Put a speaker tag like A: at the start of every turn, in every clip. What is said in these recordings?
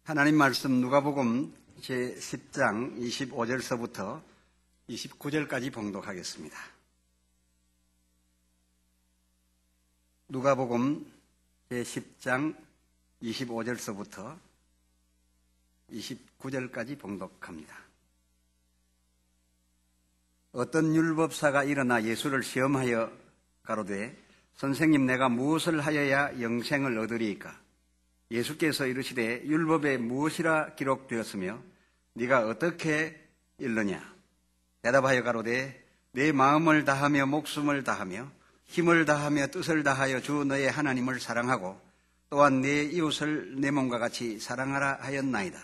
A: 하나님 말씀 누가복음 제10장 25절서부터 29절까지 봉독하겠습니다. 누가복음 제10장 25절서부터 29절까지 봉독합니다. 어떤 율법사가 일어나 예수를 시험하여 가로되 선생님, 내가 무엇을 하여야 영생을 얻으리이까? 예수께서 이르시되 율법에 무엇이라 기록되었으며 네가 어떻게 읽느냐? 대답하여 가로되 내 마음을 다하며 목숨을 다하며 힘을 다하며 뜻을 다하여 주 너의 하나님을 사랑하고 또한 내 이웃을 내 몸과 같이 사랑하라 하였나이다.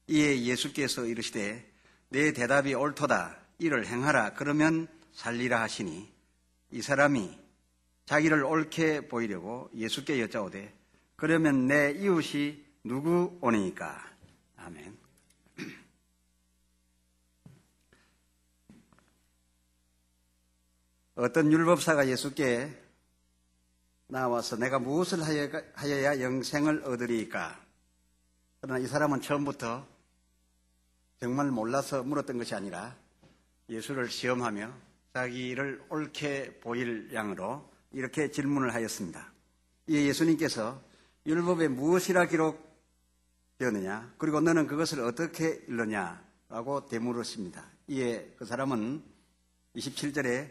A: 이에 예수께서 이르시되 내 대답이 옳도다. 이를 행하라. 그러면 살리라 하시니 이 사람이 자기를 옳게 보이려고 예수께 여짜오되 그러면 내 이웃이 누구 오니까? 아멘. 어떤 율법사가 예수께 나와서 내가 무엇을 하여야 영생을 얻으리까? 그러나 이 사람은 처음부터 정말 몰라서 물었던 것이 아니라 예수를 시험하며 자기를 옳게 보일 양으로 이렇게 질문을 하였습니다. 이에 예수님께서 율법에 무엇이라 기록되었느냐? 그리고 너는 그것을 어떻게 읽느냐? 라고 되물으십니다. 이에 그 사람은 27절에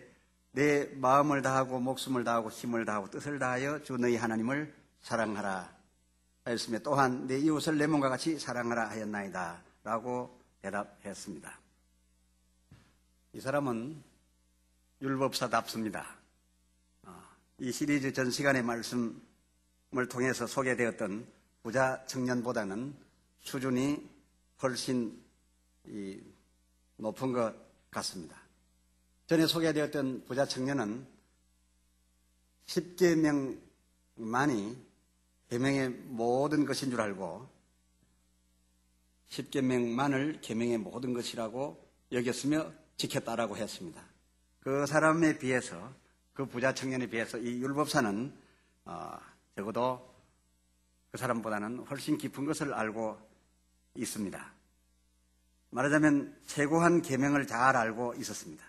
A: 내 마음을 다하고 목숨을 다하고 힘을 다하고 뜻을 다하여 주 너희 하나님을 사랑하라 하였으며 또한 내 이웃을 내 몸과 같이 사랑하라 하였나이다 라고 대답했습니다. 이 사람은 율법사답습니다. 이 시리즈 전 시간의 말씀을 통해서 소개되었던 부자 청년보다는 수준이 훨씬 높은 것 같습니다. 전에 소개되었던 부자 청년은 10계명만이 계명의 모든 것인 줄 알고 10계명만을 계명의 모든 것이라고 여겼으며 지켰다라고 했습니다. 그 사람에 비해서, 그 부자 청년에 비해서 이 율법사는 적어도 그 사람보다는 훨씬 깊은 것을 알고 있습니다. 말하자면 최고한 계명을 잘 알고 있었습니다.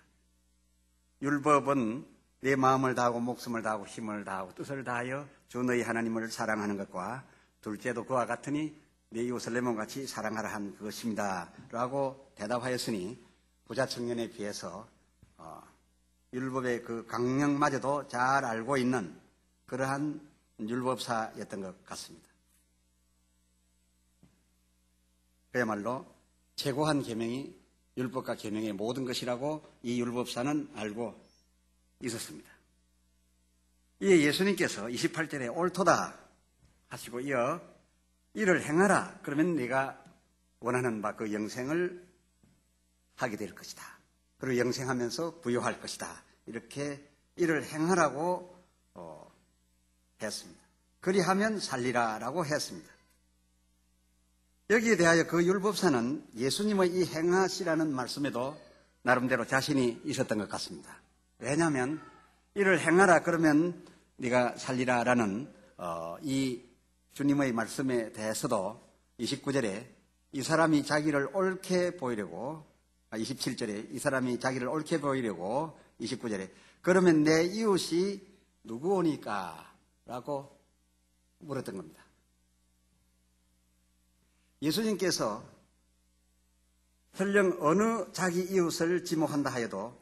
A: 율법은 내 마음을 다하고 목숨을 다하고 힘을 다하고 뜻을 다하여 주 너희 하나님을 사랑하는 것과 둘째도 그와 같으니 내 이웃을 내 몸같이 사랑하라 한 그것입니다 라고 대답하였으니 부자 청년에 비해서 율법의 그 강령마저도 잘 알고 있는 그러한 율법사였던 것 같습니다. 그야말로 최고한 계명이 율법과 계명의 모든 것이라고 이 율법사는 알고 있었습니다. 이에 예수님께서 28절에 옳도다 하시고 이어 이를 행하라. 그러면 네가 원하는 바 그 영생을 하게 될 것이다. 그리고 영생하면서 부유할 것이다. 이렇게 이를 행하라고 했습니다. 그리하면 살리라라고 했습니다. 여기에 대하여 그 율법사는 예수님의 이 행하시라는 말씀에도 나름대로 자신이 있었던 것 같습니다. 왜냐하면 이를 행하라 그러면 네가 살리라라는 이 주님의 말씀에 대해서도 29절에 이 사람이 자기를 옳게 보이려고 27절에 이 사람이 자기를 옳게 보이려고 29절에 그러면 내 이웃이 누구오니까? 라고 물었던 겁니다. 예수님께서 설령 어느 자기 이웃을 지목한다 하여도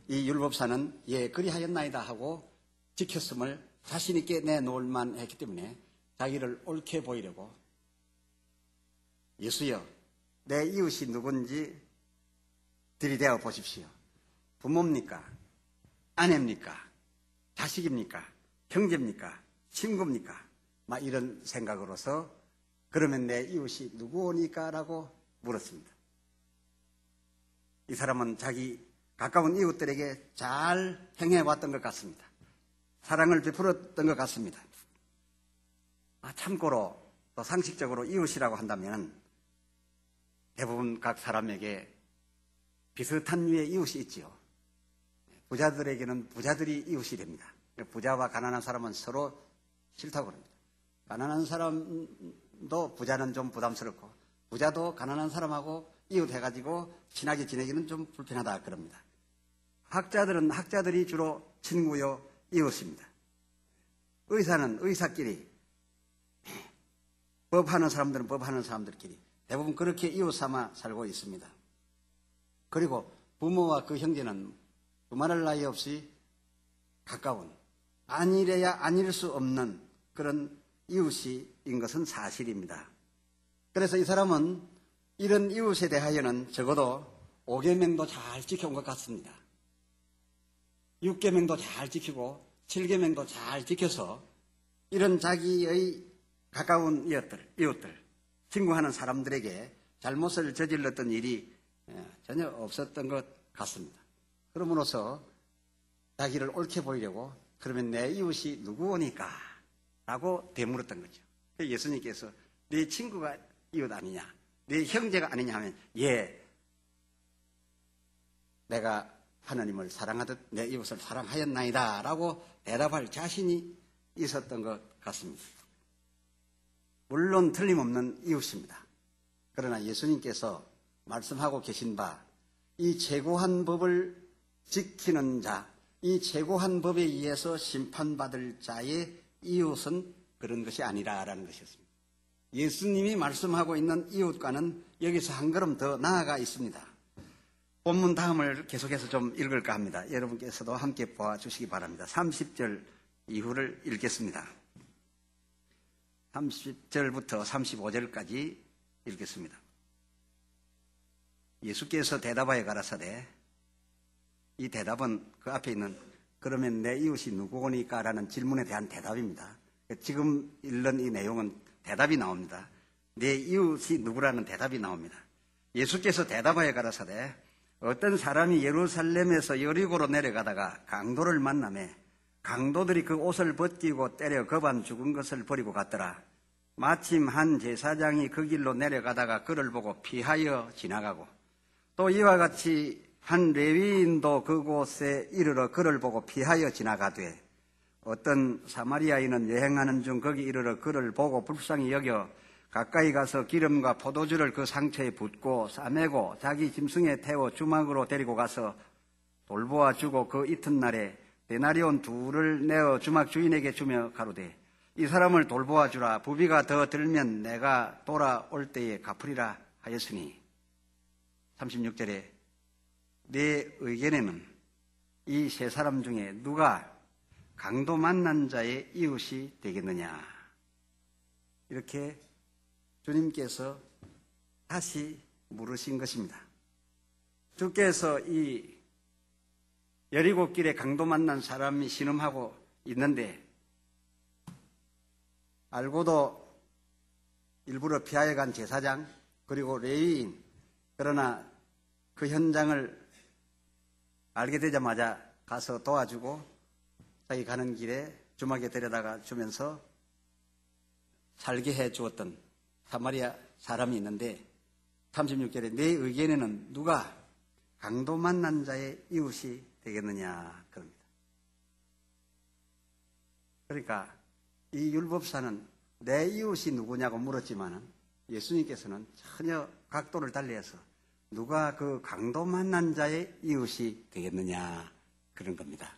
A: 이 율법사는 예 그리하였나이다 하고 지켰음을 자신 있게 내놓을 만했기 때문에 자기를 옳게 보이려고 예수여 내 이웃이 누군지 들이대어 보십시오. 부모입니까? 아내입니까? 자식입니까? 형제입니까? 친구입니까? 막 이런 생각으로서 그러면 내 이웃이 누구오니까? 라고 물었습니다. 이 사람은 자기 가까운 이웃들에게 잘 행해왔던 것 같습니다. 사랑을 베풀었던 것 같습니다. 참고로 또 상식적으로 이웃이라고 한다면 대부분 각 사람에게 비슷한 류의 이웃이 있지요. 부자들에게는 부자들이 이웃이 됩니다. 부자와 가난한 사람은 서로 싫다고 합니다. 가난한 사람은 가난도 부자는 좀 부담스럽고 부자도 가난한 사람하고 이웃 해가지고 친하게 지내기는 좀 불편하다 그럽니다. 학자들은 학자들이 주로 친구요 이웃입니다. 의사는 의사끼리, 법하는 사람들은 법하는 사람들끼리 대부분 그렇게 이웃 삼아 살고 있습니다. 그리고 부모와 그 형제는 두말할 나위 없이 가까운, 아니래야 아닐 수 없는 그런 이웃인 것은 사실입니다. 그래서 이 사람은 이런 이웃에 대하여는 적어도 5계명도 잘 지켜온 것 같습니다. 6계명도 잘 지키고 7계명도 잘 지켜서 이런 자기의 가까운 이웃들, 친구하는 사람들에게 잘못을 저질렀던 일이 전혀 없었던 것 같습니다. 그러므로서 자기를 옳게 보이려고 그러면 내 이웃이 누구오니까? 라고 되물었던 거죠. 예수님께서 네 친구가 이웃 아니냐? 네 형제가 아니냐 하면 예, 내가 하나님을 사랑하듯 내 이웃을 사랑하였나이다 라고 대답할 자신이 있었던 것 같습니다. 물론 틀림없는 이웃입니다. 그러나 예수님께서 말씀하고 계신 바 이 최고한 법을 지키는 자, 이 최고한 법에 의해서 심판받을 자의 이웃은 그런 것이 아니라라는 것이었습니다. 예수님이 말씀하고 있는 이웃과는 여기서 한 걸음 더 나아가 있습니다. 본문 다음을 계속해서 좀 읽을까 합니다. 여러분께서도 함께 보아주시기 바랍니다. 30절 이후를 읽겠습니다. 30절부터 35절까지 읽겠습니다. 예수께서 대답하여 가라사대, 이 대답은 그 앞에 있는 그러면 내 이웃이 누구오니까 라는 질문에 대한 대답입니다. 지금 읽는 이 내용은 대답이 나옵니다. 내 이웃이 누구라는 대답이 나옵니다. 예수께서 대답하여 가라사대, 어떤 사람이 예루살렘에서 여리고로 내려가다가 강도를 만나매 강도들이 그 옷을 벗기고 때려 겁안 죽은 것을 버리고 갔더라. 마침 한 제사장이 그 길로 내려가다가 그를 보고 피하여 지나가고, 또 이와 같이 한 레위인도 그곳에 이르러 그를 보고 피하여 지나가되, 어떤 사마리아인은 여행하는 중 거기 이르러 그를 보고 불쌍히 여겨 가까이 가서 기름과 포도주를 그 상처에 붓고 싸매고 자기 짐승에 태워 주막으로 데리고 가서 돌보아 주고 그 이튿날에 데나리온 2를 내어 주막 주인에게 주며 가로되, 이 사람을 돌보아 주라. 부비가 더 들면 내가 돌아올 때에 갚으리라 하였으니. 36절에 내 의견에는 이 세 사람 중에 누가 강도 만난 자의 이웃이 되겠느냐? 이렇게 주님께서 다시 물으신 것입니다. 주께서 이 여리고 길에 강도 만난 사람이 신음하고 있는데 알고도 일부러 피하여 간 제사장 그리고 레위인, 그러나 그 현장을 알게 되자마자 가서 도와주고 자기 가는 길에 주막에 데려다가 주면서 살게 해 주었던 사마리아 사람이 있는데 36절에 내 의견에는 누가 강도 만난 자의 이웃이 되겠느냐 그럽니다. 그러니까 이 율법사는 내 이웃이 누구냐고 물었지만은 예수님께서는 전혀 각도를 달리해서 누가 그 강도 만난 자의 이웃이 되겠느냐 그런 겁니다.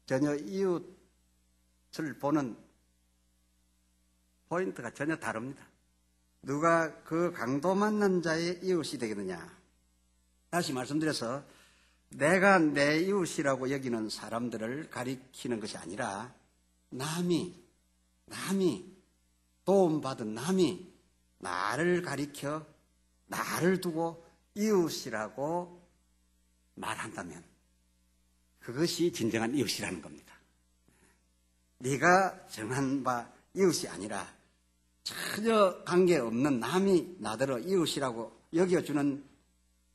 A: 전혀 이웃을 보는 포인트가 전혀 다릅니다. 누가 그 강도 만난 자의 이웃이 되겠느냐. 다시 말씀드려서 내가 내 이웃이라고 여기는 사람들을 가리키는 것이 아니라 남이 도움받은 남이 나를 가리켜 나를 두고 이웃이라고 말한다면 그것이 진정한 이웃이라는 겁니다. 네가 정한 바 이웃이 아니라 전혀 관계없는 남이 나더러 이웃이라고 여겨주는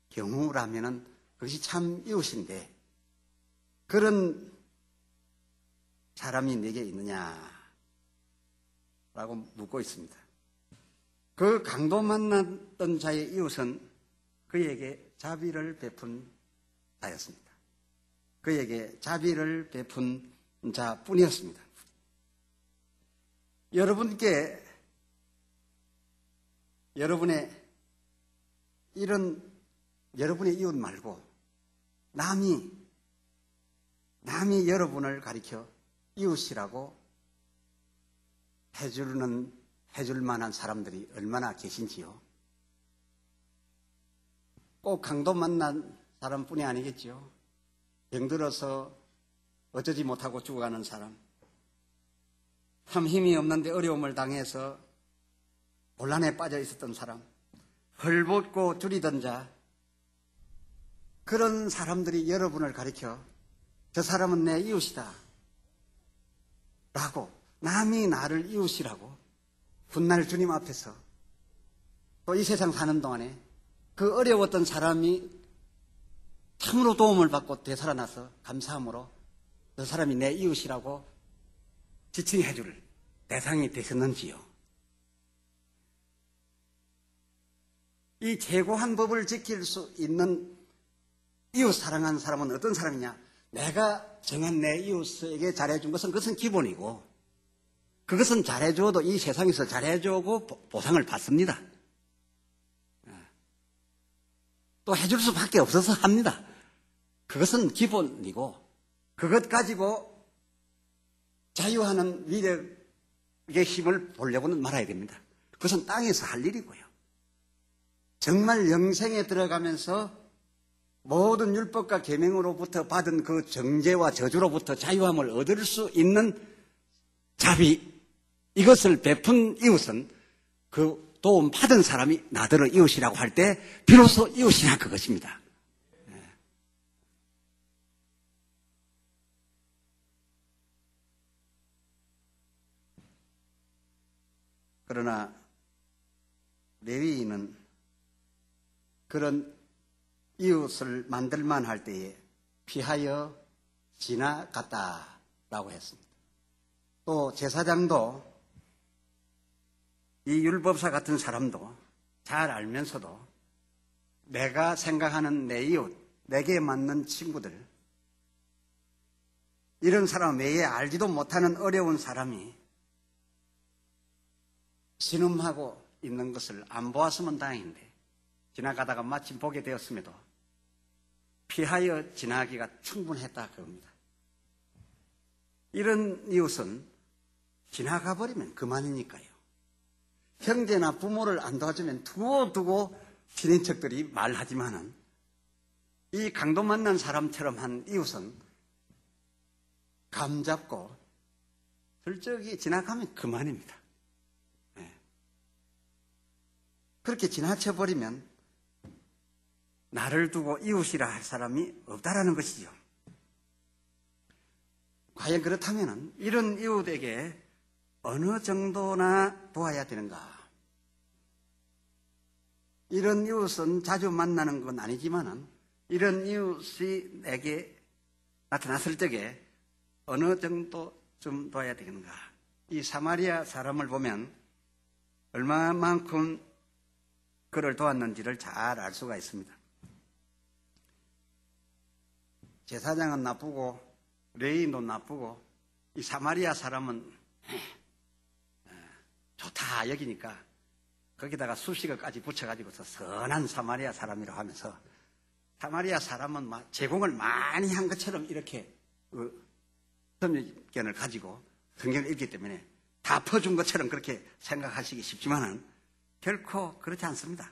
A: 경우라면 그것이 참 이웃인데 그런 사람이 내게 있느냐라고 묻고 있습니다. 그 강도 만났던 자의 이웃은 그에게 자비를 베푼 자였습니다. 그에게 자비를 베푼 자뿐이었습니다. 여러분께 여러분의 이웃 말고 남이 여러분을 가리켜 이웃이라고 해줄 만한 사람들이 얼마나 계신지요. 꼭 강도 만난 사람뿐이 아니겠지요. 병들어서 어쩌지 못하고 죽어가는 사람, 참 힘이 없는데 어려움을 당해서 곤란에 빠져 있었던 사람, 헐벗고 줄이던 자, 그런 사람들이 여러분을 가리켜 저 사람은 내 이웃이다 라고, 남이 나를 이웃이라고 훗날 주님 앞에서 또 이 세상 사는 동안에 그 어려웠던 사람이 참으로 도움을 받고 되살아나서 감사함으로 저 사람이 내 이웃이라고 지칭해 줄 대상이 되셨는지요. 이 최고한 법을 지킬 수 있는 이웃 사랑하는 사람은 어떤 사람이냐? 내가 정한 내 이웃에게 잘해준 것은 그것은 기본이고, 그것은 잘해줘도 이 세상에서 잘해주고 보상을 받습니다. 또 해줄 수밖에 없어서 합니다. 그것은 기본이고, 그것 가지고 자유하는 위력의 힘을 보려고는 말아야 됩니다. 그것은 땅에서 할 일이고요. 정말 영생에 들어가면서 모든 율법과 계명으로부터 받은 그 정죄와 저주로부터 자유함을 얻을 수 있는 자비, 이것을 베푼 이웃은 그 도움 받은 사람이 나더러 이웃이라고 할 때 비로소 이웃이냐 그것입니다. 그러나 레위인은 그런 이웃을 만들만 할 때에 피하여 지나갔다라고 했습니다. 또 제사장도 이 율법사 같은 사람도 잘 알면서도 내가 생각하는 내 이웃, 내게 맞는 친구들, 이런 사람 외에 알지도 못하는 어려운 사람이 신음하고 있는 것을 안 보았으면 다행인데 지나가다가 마침 보게 되었음에도 피하여 지나기가 충분했다 그겁니다. 이런 이웃은 지나가 버리면 그만이니까요. 형제나 부모를 안 도와주면 두고두고 친인척들이 말하지만은 이 강도 만난 사람처럼 한 이웃은 감 잡고 슬쩍이 지나가면 그만입니다. 그렇게 지나쳐버리면 나를 두고 이웃이라 할 사람이 없다라는 것이죠. 과연 그렇다면 이런 이웃에게 어느 정도나 도와야 되는가? 이런 이웃은 자주 만나는 건 아니지만은 이런 이웃이 내게 나타났을 적에 어느 정도쯤 도와야 되는가? 이 사마리아 사람을 보면 얼마만큼 그를 도왔는지를 잘 알 수가 있습니다. 제사장은 나쁘고 레위인도 나쁘고 이 사마리아 사람은 좋다 여기니까 거기다가 수식어까지 붙여가지고서 선한 사마리아 사람이라고 하면서 사마리아 사람은 막 제공을 많이 한 것처럼 이렇게 선입견을 가지고 성경을 읽기 때문에 다 퍼준 것처럼 그렇게 생각하시기 쉽지만은 결코 그렇지 않습니다.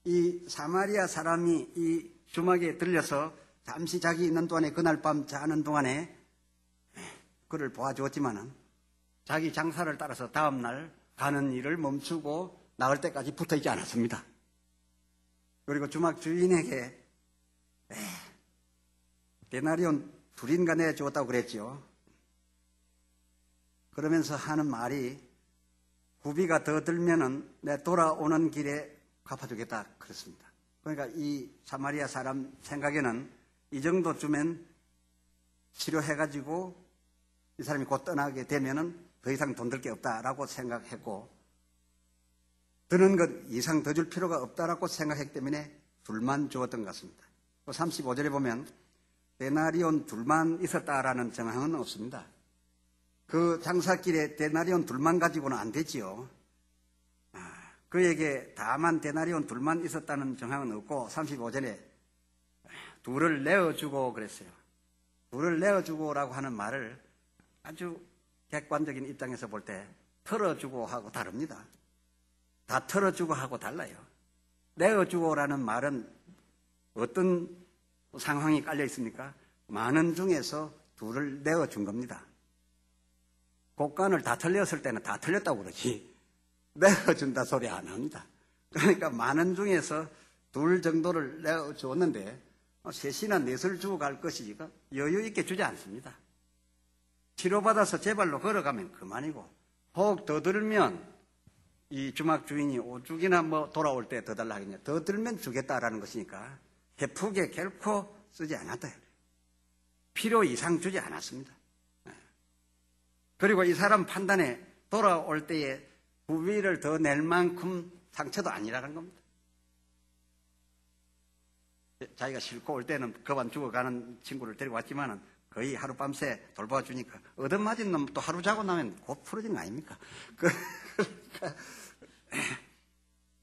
A: 이 사마리아 사람이 이 주막에 들려서 잠시 자기 있는 동안에 그날 밤 자는 동안에 그를 도와주었지만은 자기 장사를 따라서 다음날 가는 일을 멈추고 나올 때까지 붙어있지 않았습니다. 그리고 주막 주인에게 데나리온 둘인가 내주었다고 그랬죠. 그러면서 하는 말이 구비가 더 들면은 내 돌아오는 길에 갚아주겠다 그랬습니다. 그러니까 이 사마리아 사람 생각에는 이 정도 주면 치료해가지고 이 사람이 곧 떠나게 되면은 더 이상 돈 들 게 없다라고 생각했고 드는 것 이상 더 줄 필요가 없다라고 생각했기 때문에 둘만 주었던 것 같습니다. 또 35절에 보면 데나리온 둘만 있었다라는 정황은 없습니다. 그 장사길에 데나리온 둘만 가지고는 안 되지요. 그에게 다만 데나리온 둘만 있었다는 정황은 없고 35절에 둘을 내어주고 그랬어요. 둘을 내어주고라고 하는 말을 아주 객관적인 입장에서 볼 때 털어주고 하고 다릅니다. 다 털어주고 하고 달라요. 내어주고라는 말은 어떤 상황이 깔려 있습니까? 많은 중에서 둘을 내어준 겁니다. 곡간을 다 틀렸을 때는 다 틀렸다고 그러지 내어준다 소리 안 합니다. 그러니까 많은 중에서 둘 정도를 내어주었는데 셋이나 넷을 주고 갈 것이 여유 있게 주지 않습니다. 치료받아서 제발로 걸어가면 그만이고 혹 더 들면 이 주막 주인이 오죽이나 뭐 돌아올 때 더 달라 하겠냐. 더 들면 주겠다라는 것이니까 헤프게 결코 쓰지 않았다. 필요 이상 주지 않았습니다. 그리고 이 사람 판단에 돌아올 때에 후비를 더 낼 만큼 상처도 아니라는 겁니다. 자기가 싫고 올 때는 그만 죽어가는 친구를 데리고 왔지만은 거의 하룻밤새 돌봐주니까 얻어맞은 놈 또 하루 자고 나면 곧 풀어지는 거 아닙니까? 그러니까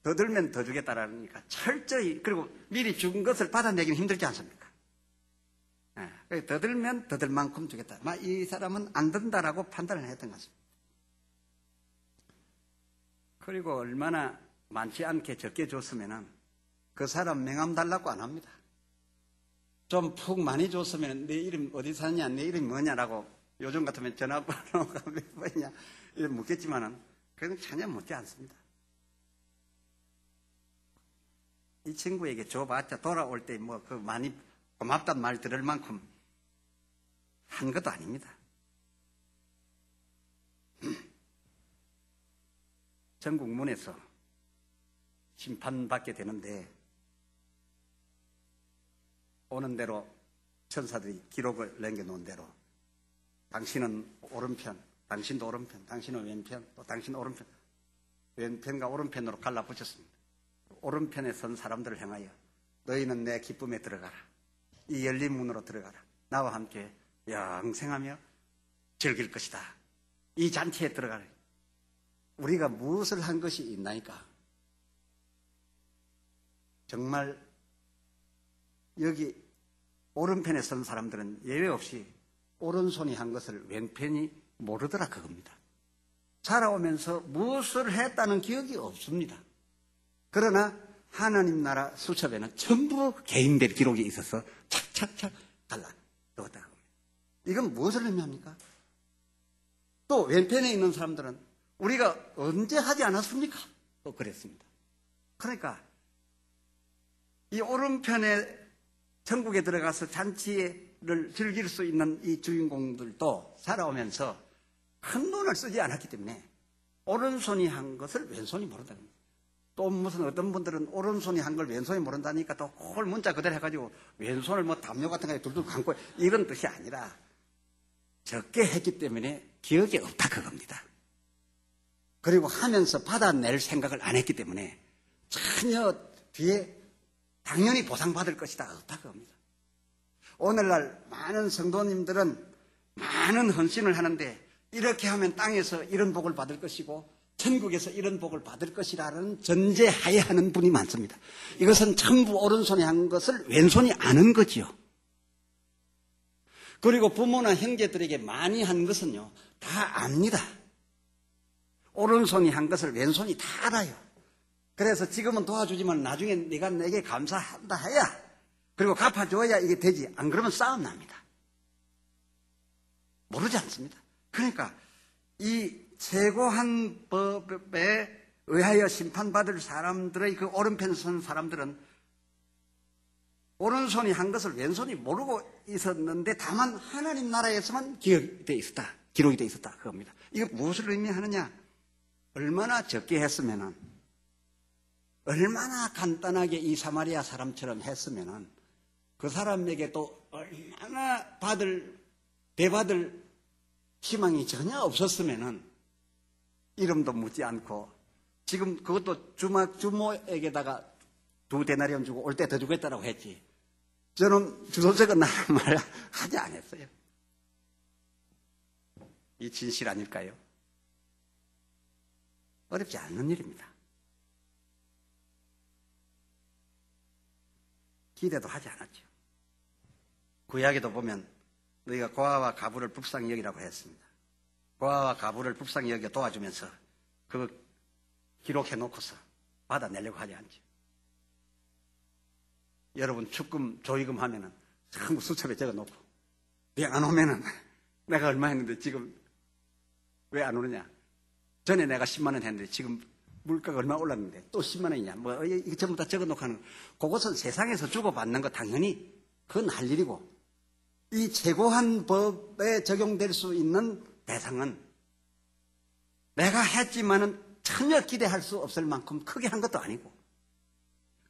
A: 더 들면 더 주겠다라니까 철저히 그리고 미리 준 것을 받아내기는 힘들지 않습니까? 더 들면 더 들 만큼 주겠다. 이 사람은 안 든다라고 판단을 했던 것 같습니다. 그리고 얼마나 많지 않게 적게 줬으면은 그 사람 명함 달라고 안 합니다. 좀 푹 많이 줬으면 내 이름 어디 사냐, 내 이름이 뭐냐라고 요즘 같으면 전화번호가 몇 번이냐 이런 묻겠지만은 그건 전혀 묻지 않습니다. 이 친구에게 줘봤자 돌아올 때 뭐 그 많이 고맙단 말 들을 만큼 한 것도 아닙니다. 전국문에서 심판받게 되는데 오는 대로 천사들이 기록을 남겨놓은 대로 당신은 오른편, 당신도 오른편, 당신은 왼편, 또 당신은 오른편, 왼편과 오른편으로 갈라붙였습니다. 오른편에 선 사람들을 향하여 너희는 내 기쁨에 들어가라. 이 열린 문으로 들어가라. 나와 함께 영생하며 즐길 것이다. 이 잔치에 들어가라. 우리가 무엇을 한 것이 있나이까? 정말 여기 오른편에 선 사람들은 예외 없이 오른손이 한 것을 왼편이 모르더라 그겁니다. 살아오면서 무엇을 했다는 기억이 없습니다. 그러나 하나님 나라 수첩에는 전부 개인별 기록이 있어서 착착착 달라넣었다. 이건 무엇을 의미합니까? 또 왼편에 있는 사람들은 우리가 언제 하지 않았습니까? 또 그랬습니다. 그러니까 이 오른편에 천국에 들어가서 잔치를 즐길 수 있는 이 주인공들도 살아오면서 큰 돈을 쓰지 않았기 때문에 오른손이 한 것을 왼손이 모른다는 겁니다. 또 무슨 어떤 분들은 오른손이 한 걸 왼손이 모른다니까 또 그걸 문자 그대로 해가지고 왼손을 뭐 담요 같은 거에 둘둘 감고 이런 뜻이 아니라 적게 했기 때문에 기억이 없다 그겁니다. 그리고 하면서 받아낼 생각을 안 했기 때문에 전혀 뒤에 당연히 보상받을 것이다 없다 그겁니다. 오늘날 많은 성도님들은 많은 헌신을 하는데 이렇게 하면 땅에서 이런 복을 받을 것이고 천국에서 이런 복을 받을 것이라는 전제하에 하는 분이 많습니다. 이것은 전부 오른손이 한 것을 왼손이 아는 거지요. 그리고 부모나 형제들에게 많이 한 것은요 다 압니다. 오른손이 한 것을 왼손이 다 알아요. 그래서 지금은 도와주지만 나중에 네가 내게 감사한다 해야 그리고 갚아줘야 이게 되지. 안 그러면 싸움 납니다. 모르지 않습니다. 그러니까 이 최고한 법에 의하여 심판받을 사람들의 그 오른편 선 사람들은 오른손이 한 것을 왼손이 모르고 있었는데 다만 하나님 나라에서만 기록이 되어 있었다 그겁니다. 이거 무엇을 의미하느냐? 얼마나 적게 했으면은 얼마나 간단하게 이 사마리아 사람처럼 했으면은 그 사람에게 또 얼마나 대받을 희망이 전혀 없었으면은 이름도 묻지 않고 지금 그것도 주모에게다가 2데나리온 주고 올 때 더 주겠다라고 했지. 저는 주소적은 나란 말 하지 않았어요. 이 진실 아닐까요? 어렵지 않은 일입니다. 기대도 하지 않았죠. 구약에도 보면 너희가 고아와 가부를 불쌍히 여기라고 했습니다. 고아와 가부를 불쌍히 여겨 도와주면서 그거 기록해 놓고서 받아내려고 하지 않죠. 여러분 축금 조의금 하면은 전부 수첩에 적어 놓고 왜 안 오면은 내가 얼마 했는데 지금 왜 안 오느냐. 전에 내가 10만 원 했는데 지금 물가가 얼마 올랐는데 또 10만 원이냐. 뭐 이거 전부 다 적어 놓고 하는 그것은 세상에서 주고받는 거 당연히 그건 할 일이고, 이 최고한 법에 적용될 수 있는 대상은 내가 했지만은 전혀 기대할 수 없을 만큼 크게 한 것도 아니고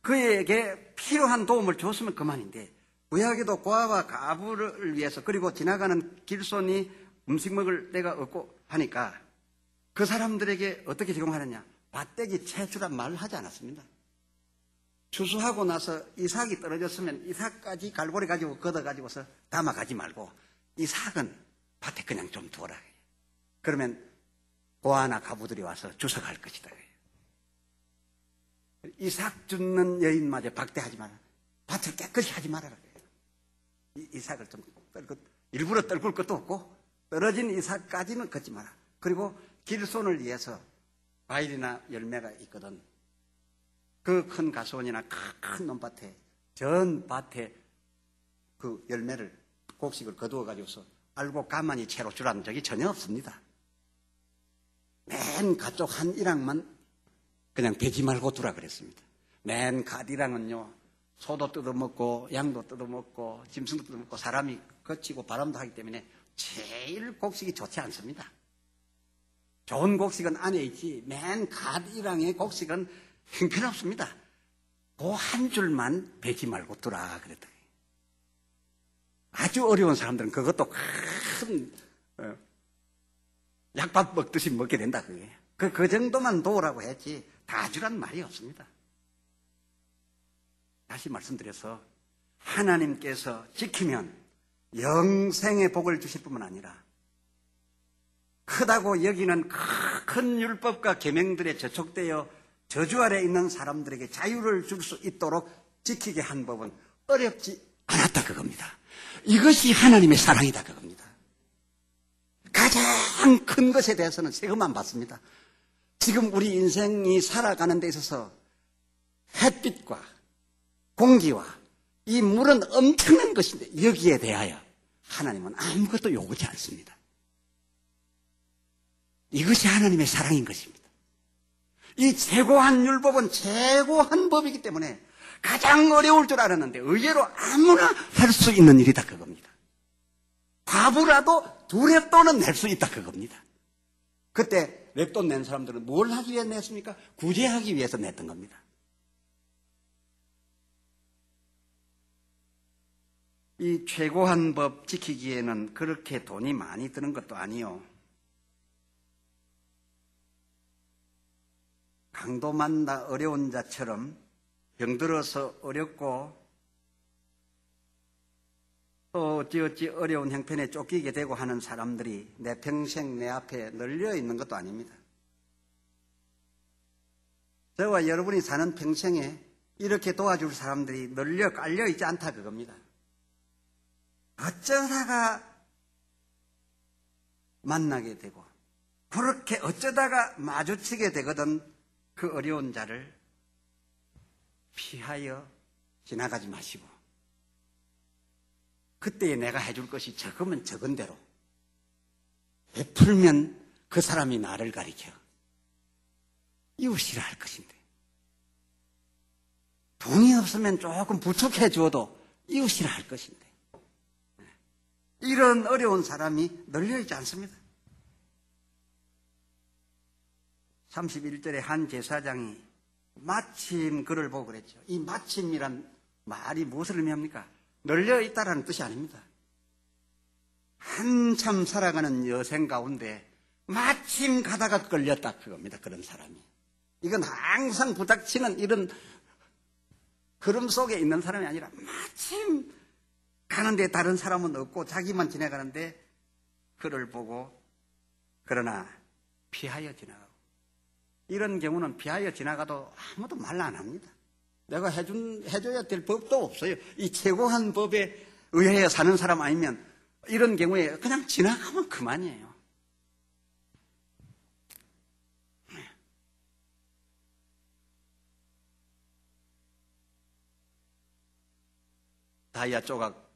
A: 그에게 필요한 도움을 줬으면 그만인데, 구약에도 고아와 가부를 위해서, 그리고 지나가는 길손이 음식 먹을 데가 없고 하니까 그 사람들에게 어떻게 제공하느냐. 밭대기 채주란 말을 하지 않았습니다. 추수하고 나서 이삭이 떨어졌으면 이삭까지 갈고리 가지고 걷어가지고서 담아가지 말고 이삭은 밭에 그냥 좀 두어라. 그러면 고아나 가부들이 와서 주워갈 것이다. 이삭 줍는 여인마저 박대하지 마라. 밭을 깨끗이 하지 말아라. 이삭을 좀 떨고, 일부러 떨굴 것도 없고 떨어진 이삭까지는 걷지 마라. 그리고 길손을 위해서 과일이나 열매가 있거든. 그 큰 가수원이나 큰 논밭에, 전 밭에 그 열매를, 곡식을 거두어 가지고서 알고 가만히 채로 주라는 적이 전혀 없습니다. 맨 가쪽 한 이랑만 그냥 베지 말고 두라 그랬습니다. 맨 갓이랑은요, 소도 뜯어먹고 양도 뜯어먹고 짐승도 뜯어먹고 사람이 거치고 바람도 하기 때문에 제일 곡식이 좋지 않습니다. 좋은 곡식은 안에 있지 맨 갓이랑의 곡식은 형편없습니다. 그 한 줄만 베지 말고 두라 그랬다. 아주 어려운 사람들은 그것도 큰 약밥 먹듯이 먹게 된다 그게. 그 정도만 도우라고 했지 다 주란 말이 없습니다. 다시 말씀드려서 하나님께서 지키면 영생의 복을 주실 뿐만 아니라 크다고 여기는 큰 율법과 계명들에 저촉되어 저주 아래 있는 사람들에게 자유를 줄 수 있도록 지키게 한 법은 어렵지 않았다 그겁니다. 이것이 하나님의 사랑이다 그겁니다. 가장 큰 것에 대해서는 세금만 받습니다. 지금 우리 인생이 살아가는 데 있어서 햇빛과 공기와 이 물은 엄청난 것인데 여기에 대하여 하나님은 아무것도 요구지 않습니다. 이것이 하나님의 사랑인 것입니다. 이 최고한 율법은 최고한 법이기 때문에 가장 어려울 줄 알았는데 의외로 아무나 할 수 있는 일이다 그겁니다. 과부라도 두 렙돈은 낼 수 있다 그겁니다. 그때 렙돈 낸 사람들은 뭘 하기 위해 냈습니까? 구제하기 위해서 냈던 겁니다. 이 최고한 법 지키기에는 그렇게 돈이 많이 드는 것도 아니요. 강도 만나 어려운 자처럼 병들어서 어렵고 또 어찌어찌 어려운 형편에 쫓기게 되고 하는 사람들이 내 평생 내 앞에 널려 있는 것도 아닙니다. 저와 여러분이 사는 평생에 이렇게 도와줄 사람들이 널려 깔려 있지 않다 그겁니다. 어쩌다가 만나게 되고 그렇게 어쩌다가 마주치게 되거든 그 어려운 자를 피하여 지나가지 마시고 그때에 내가 해줄 것이 적으면 적은 대로 베풀면 그 사람이 나를 가리켜 이웃이라 할 것인데 돈이 없으면 조금 부축해 주어도 이웃이라 할 것인데 이런 어려운 사람이 널려있지 않습니다. 31절에 한 제사장이 마침 그를 보고 그랬죠. 이 마침이란 말이 무엇을 의미합니까? 널려있다라는 뜻이 아닙니다. 한참 살아가는 여생 가운데 마침 가다가 걸렸다 그겁니다. 그런 사람이. 이건 항상 부닥치는 이런 흐름 속에 있는 사람이 아니라 마침 가는데 다른 사람은 없고 자기만 지나가는데 그를 보고 그러나 피하여 지나가고 이런 경우는 피하여 지나가도 아무도 말 안 합니다. 내가 해줘야 될 법도 없어요. 이 최고한 법에 의하여 사는 사람 아니면 이런 경우에 그냥 지나가면 그만이에요. 다이아 조각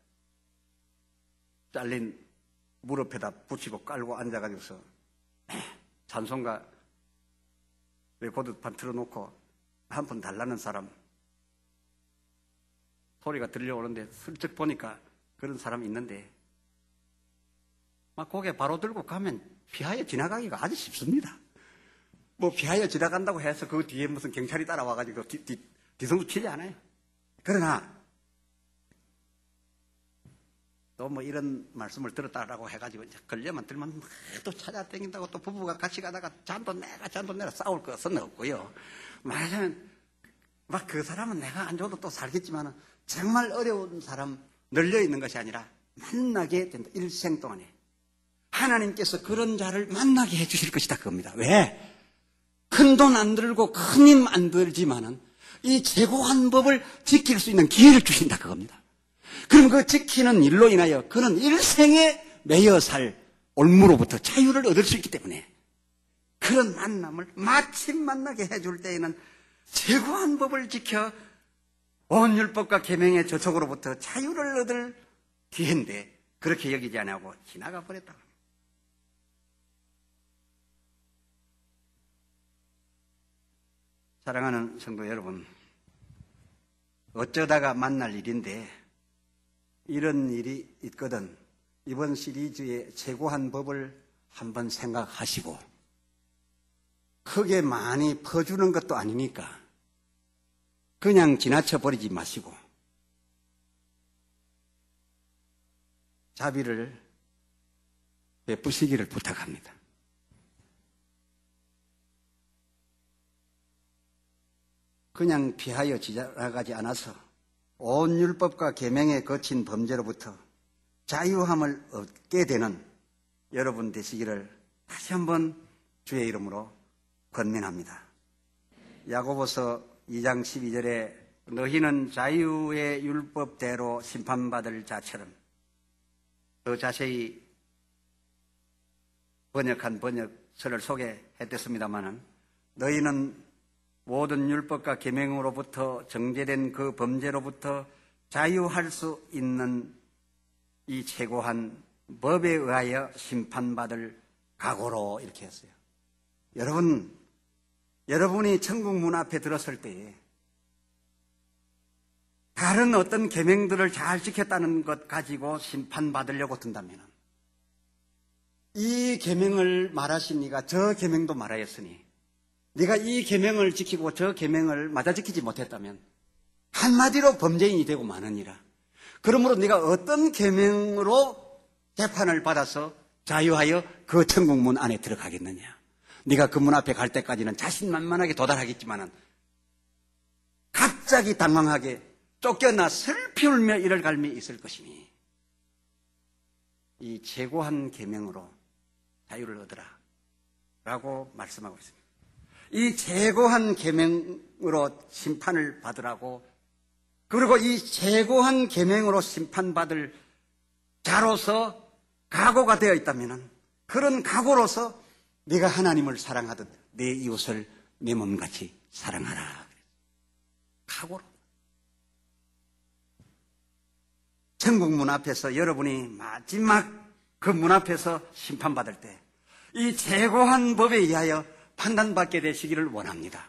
A: 잘린 무릎에다 붙이고 깔고 앉아가지고서 찬송가 레코드판 틀어놓고 한 푼 달라는 사람 소리가 들려오는데 슬쩍 보니까 그런 사람이 있는데 막 고개 바로 들고 가면 피하여 지나가기가 아주 쉽습니다. 뭐 피하여 지나간다고 해서 그 뒤에 무슨 경찰이 따라와가지고 뒤통수 치지 않아요. 그러나 또 뭐 이런 말씀을 들었다라고 해가지고 이제 걸려만 들면 또 찾아다닌다고 또 부부가 같이 가다가 잔도 내라 싸울 것은 없고요. 말하자면 막 그 사람은 내가 안 줘도 또 살겠지만 정말 어려운 사람 널려 있는 것이 아니라 만나게 된다. 일생 동안에 하나님께서 그런 자를 만나게 해주실 것이다 그겁니다. 왜? 큰 돈 안 들고 큰 힘 안 들지만은 이 최고한 법을 지킬 수 있는 기회를 주신다 그겁니다. 그럼 그 지키는 일로 인하여 그는 일생에 매여 살 올무로부터 자유를 얻을 수 있기 때문에 그런 만남을 마침 만나게 해줄 때에는 최고한 법을 지켜 온 율법과 계명의 저촉으로부터 자유를 얻을 기회인데 그렇게 여기지 않고 지나가 버렸다. 사랑하는 성도 여러분, 어쩌다가 만날 일인데 이런 일이 있거든 이번 시리즈의 최고한 법을 한번 생각하시고 크게 많이 퍼주는 것도 아니니까 그냥 지나쳐 버리지 마시고 자비를 베푸시기를 부탁합니다. 그냥 피하여 지나가지 않아서 온 율법과 계명에 거친 범죄로부터 자유함을 얻게 되는 여러분 되시기를 다시 한번 주의 이름으로 권면합니다. 야고보서 2장 12절에 너희는 자유의 율법대로 심판받을 자처럼 더 자세히 번역한 번역서를 소개했습니다마는 너희는 모든 율법과 계명으로부터 정죄된 그 범죄로부터 자유할 수 있는 이 최고한 법에 의하여 심판받을 각오로 이렇게 했어요. 여러분이 천국 문 앞에 들었을 때에 다른 어떤 계명들을 잘 지켰다는 것 가지고 심판받으려고 든다면 이 계명을 말하신 네가 저 계명도 말하였으니 네가 이 계명을 지키고 저 계명을 맞아 지키지 못했다면 한마디로 범죄인이 되고 마느니라. 그러므로 네가 어떤 계명으로 재판을 받아서 자유하여 그 천국 문 안에 들어가겠느냐. 네가 그 문 앞에 갈 때까지는 자신만만하게 도달하겠지만은 갑자기 당황하게 쫓겨나 슬피 울며 이를 갈미 있을 것이니 이 최고한 계명으로 자유를 얻으라 라고 말씀하고 있습니다. 이 최고한 계명으로 심판을 받으라고 그리고 이 최고한 계명으로 심판받을 자로서 각오가 되어 있다면 그런 각오로서 네가 하나님을 사랑하듯 내 이웃을 내 몸같이 사랑하라. 각오로. 천국 문 앞에서 여러분이 마지막 그 문 앞에서 심판받을 때 이 최고한 법에 의하여 판단받게 되시기를 원합니다.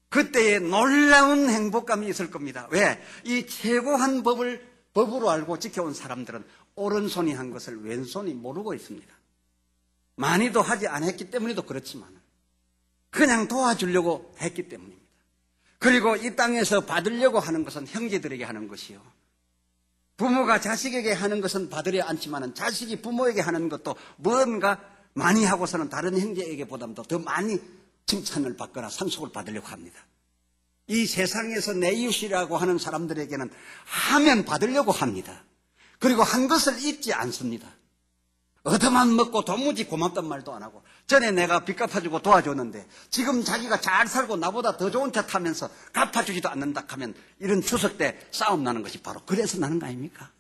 A: 그때에 놀라운 행복감이 있을 겁니다. 왜? 이 최고한 법을 법으로 알고 지켜온 사람들은 오른손이 한 것을 왼손이 모르고 있습니다. 많이도 하지 않았기 때문에도 그렇지만 그냥 도와주려고 했기 때문입니다. 그리고 이 땅에서 받으려고 하는 것은 형제들에게 하는 것이요. 부모가 자식에게 하는 것은 받으려 않지만 자식이 부모에게 하는 것도 뭔가 많이 하고서는 다른 형제에게 보다도 더 많이 칭찬을 받거나 상속을 받으려고 합니다. 이 세상에서 내 이웃이라고 하는 사람들에게는 하면 받으려고 합니다. 그리고 한 것을 잊지 않습니다. 얻어만 먹고 도무지 고맙단 말도 안 하고, 전에 내가 빚 갚아주고 도와줬는데 지금 자기가 잘 살고 나보다 더 좋은 차 타면서 갚아주지도 않는다 하면 이런 추석 때 싸움 나는 것이 바로 그래서 나는 거 아닙니까?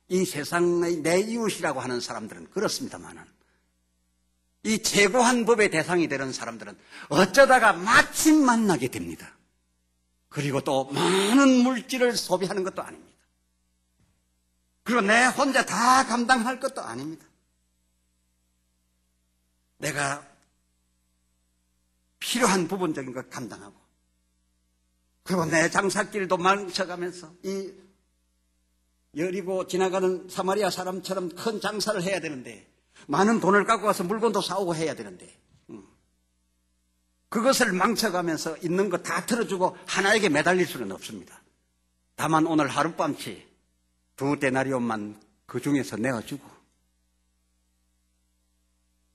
A: 이 세상의 내 이웃이라고 하는 사람들은 그렇습니다만은, 이 최고한 법의 대상이 되는 사람들은 어쩌다가 마침 만나게 됩니다. 그리고 또 많은 물질을 소비하는 것도 아닙니다. 그리고 내 혼자 다 감당할 것도 아닙니다. 내가 필요한 부분적인 것 감당하고, 그리고 내 장사길도 망쳐가면서 이 여리고 지나가는 사마리아 사람처럼 큰 장사를 해야 되는데, 많은 돈을 갖고 와서 물건도 사오고 해야 되는데, 그것을 망쳐가면서 있는 거 다 틀어주고 하나에게 매달릴 수는 없습니다. 다만 오늘 하룻밤치 2데나리온만 그 중에서 내어주고,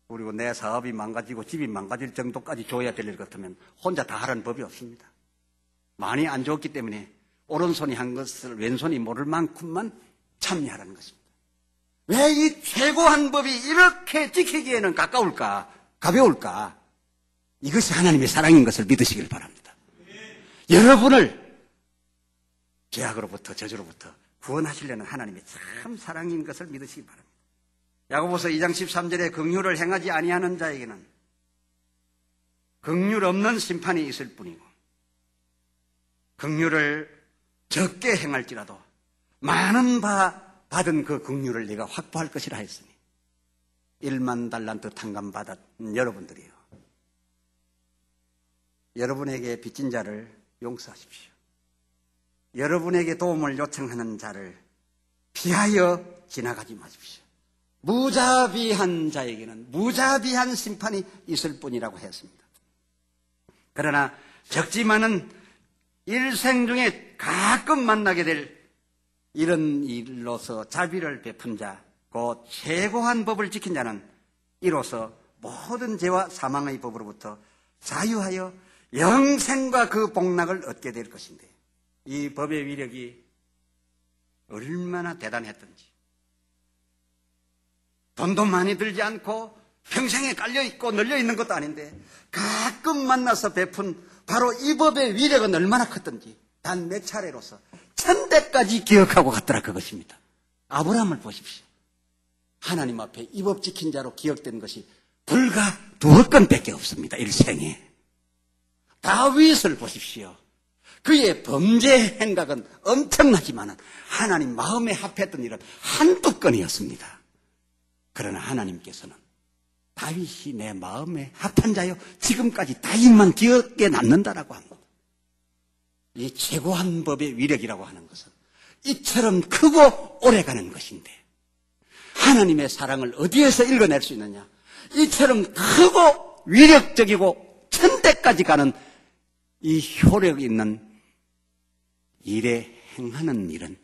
A: 그리고 내 사업이 망가지고 집이 망가질 정도까지 줘야 될 일 같으면 혼자 다 하라는 법이 없습니다. 많이 안 줬기 때문에 오른손이 한 것을 왼손이 모를 만큼만 참여하라는 것입니다. 왜 이 최고한 법이 이렇게 지키기에는 가까울까, 가벼울까? 이것이 하나님의 사랑인 것을 믿으시길 바랍니다. 여러분을 죄악으로부터, 저주로부터 구원하시려는 하나님의 참 사랑인 것을 믿으시기 바랍니다. 야고보서 2장 13절에 긍휼을 행하지 아니하는 자에게는 긍휼 없는 심판이 있을 뿐이고, 긍휼을 적게 행할지라도 많은 바 받은 그 긍휼을 네가 확보할 것이라 했으니 1만 달란트 탕감받은 여러분들이요, 여러분에게 빚진 자를 용서하십시오. 여러분에게 도움을 요청하는 자를 피하여 지나가지 마십시오. 무자비한 자에게는 무자비한 심판이 있을 뿐이라고 했습니다. 그러나 적지만은 일생 중에 가끔 만나게 될 이런 일로서 자비를 베푼 자, 곧 최고한 법을 지킨 자는 이로써 모든 죄와 사망의 법으로부터 자유하여 영생과 그 복락을 얻게 될 것인데, 이 법의 위력이 얼마나 대단했던지, 돈도 많이 들지 않고 평생에 깔려있고 널려있는 것도 아닌데 가끔 만나서 베푼 바로 이 법의 위력은 얼마나 컸던지 단 몇 차례로서 1000대까지 기억하고 갔더라, 그것입니다. 아브라함을 보십시오. 하나님 앞에 이 법 지킨 자로 기억된 것이 불과 2건밖에 없습니다, 일생에. 다윗을 보십시오. 그의 범죄 행각은 엄청나지만 하나님 마음에 합했던 일은 한두 건이었습니다. 그러나 하나님께서는 다윗이 내 마음에 합한 자요, 지금까지 다윗만 기억에 남는다라고 합니다. 이 최고한 법의 위력이라고 하는 것은 이처럼 크고 오래가는 것인데, 하나님의 사랑을 어디에서 읽어낼 수 있느냐? 이처럼 크고 위력적이고 1000대까지 가는 이 효력 있는 일에 행하는 일은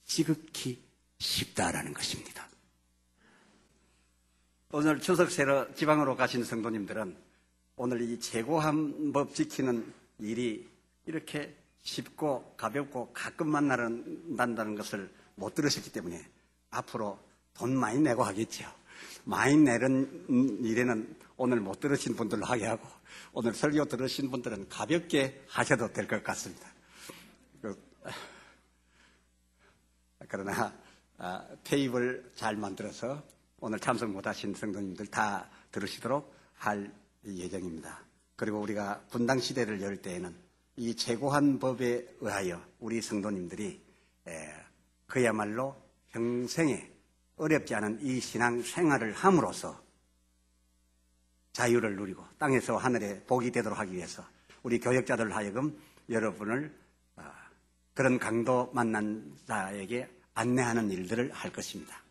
A: 지극히 쉽다라는 것입니다. 오늘 추석 세러 지방으로 가신 성도님들은 오늘 이 최고한 법 지키는 일이 이렇게 쉽고 가볍고 가끔 만난다는 것을 못 들으셨기 때문에 앞으로 돈 많이 내고 하겠죠. 많이 내는 일에는 오늘 못 들으신 분들로 하게 하고, 오늘 설교 들으신 분들은 가볍게 하셔도 될 것 같습니다. 그러나 테이블 잘 만들어서 오늘 참석 못하신 성도님들 다 들으시도록 할 예정입니다. 그리고 우리가 분당 시대를 열 때에는 이 최고한 법에 의하여 우리 성도님들이 그야말로 평생에 어렵지 않은 이 신앙 생활을 함으로써 자유를 누리고 땅에서 하늘에 복이 되도록 하기 위해서 우리 교역자들 하여금 여러분을 그런 강도 만난 자에게 안내하는 일들을 할 것입니다.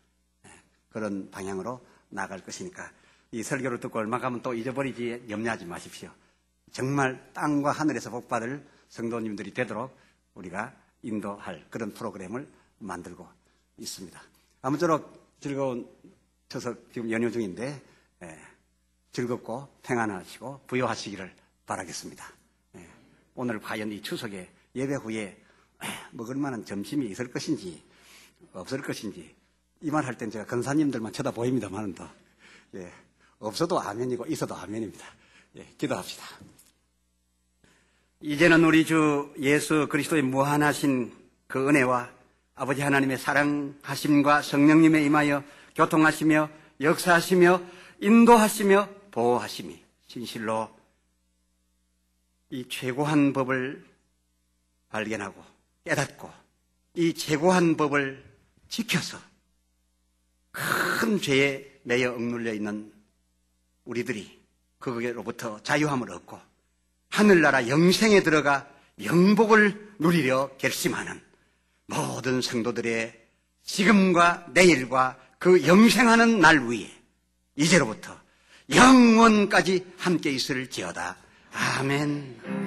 A: 그런 방향으로 나갈 것이니까 이 설교를 듣고 얼마 가면 또 잊어버리지 염려하지 마십시오. 정말 땅과 하늘에서 복받을 성도님들이 되도록 우리가 인도할 그런 프로그램을 만들고 있습니다. 아무쪼록 즐거운 추석 지금 연휴 중인데 즐겁고 평안하시고 부요하시기를 바라겠습니다. 오늘 과연 이 추석에 예배 후에 먹을 만한 점심이 있을 것인지 없을 것인지 이 말 할 땐 제가 권사님들만 쳐다보입니다만은 예, 없어도 아멘이고 있어도 아멘입니다. 예, 기도합시다. 이제는 우리 주 예수 그리스도의 무한하신 그 은혜와 아버지 하나님의 사랑하심과 성령님의 임하여 교통하시며 역사하시며 인도하시며 보호하심이 진실로 이 최고한 법을 발견하고 깨닫고 이 최고한 법을 지켜서 큰 죄에 매여 억눌려 있는 우리들이 그거로부터 자유함을 얻고 하늘나라 영생에 들어가 영복을 누리려 결심하는 모든 성도들의 지금과 내일과 그 영생하는 날 위에 이제로부터 영원까지 함께 있을지어다. 아멘.